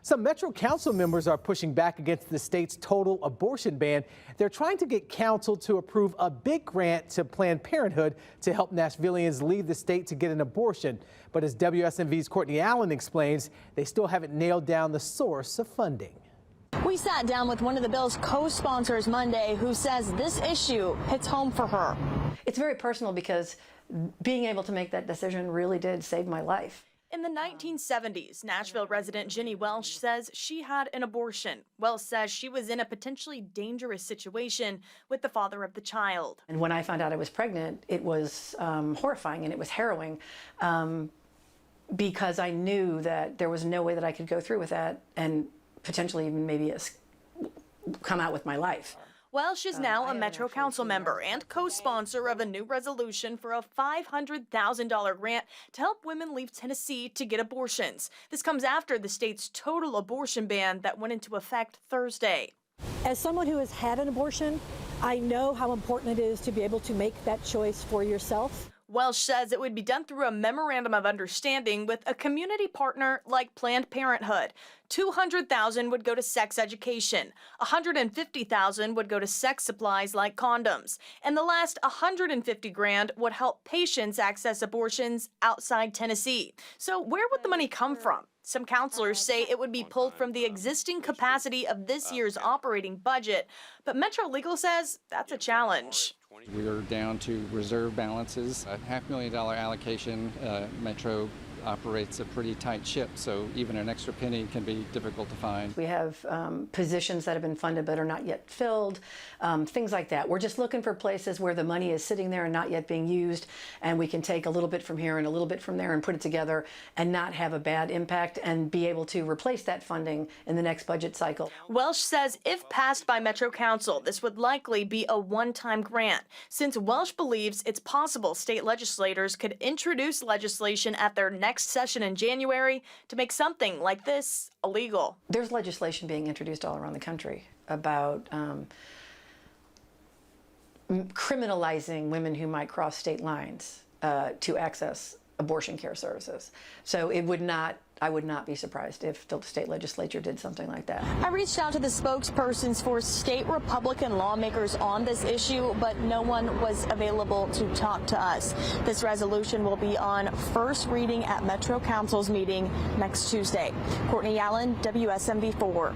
Some Metro Council members are pushing back against the state's total abortion ban. They're trying to get council to approve a big grant to Planned Parenthood to help Nashvillians leave the state to get an abortion. But as WSMV's Courtney Allen explains, they still haven't nailed down the source of funding. We sat down with one of the bill's co-sponsors Monday who says this issue hits home for her. It's very personal because being able to make that decision really did save my life. In the 1970s, Nashville resident Jenny Welsh says she had an abortion. Welsh says she was in a potentially dangerous situation with the father of the child. And when I found out I was pregnant, it was horrifying and it was harrowing because I knew that there was no way that I could go through with that and potentially even maybe come out with my life. Welsh is now a Metro Council member and co-sponsor of a new resolution for a $500,000 grant to help women leave Tennessee to get abortions. This comes after the state's total abortion ban that went into effect Thursday. As someone who has had an abortion, I know how important it is to be able to make that choice for yourself. Welsh says it would be done through a memorandum of understanding with a community partner like Planned Parenthood. $200,000 would go to sex education, $150,000 would go to sex supplies like condoms, and the last $150,000 would help patients access abortions outside Tennessee. So where would the money come from? Some counselors say it would be pulled from the existing capacity of this year's operating budget, but Metro Legal says that's a challenge. We're down to reserve balances, a $500,000 allocation. Metro operates a pretty tight ship, so even an extra penny can be difficult to find. We have positions that have been funded but are not yet filled, things like that. We're just looking for places where the money is sitting there and not yet being used, and we can take a little bit from here and a little bit from there and put it together and not have a bad impact and be able to replace that funding in the next budget cycle. Welsh says if passed by Metro Council, this would likely be a one-time grant, since Welsh believes it's possible state legislators could introduce legislation at their next session in January to make something like this illegal. There's legislation being introduced all around the country about criminalizing women who might cross state lines to access abortion care services. So I would not be surprised if the state legislature did something like that. I reached out to the spokespersons for state Republican lawmakers on this issue, but no one was available to talk to us. This resolution will be on first reading at Metro Council's meeting next Tuesday. Courtney Allen, WSMV 4.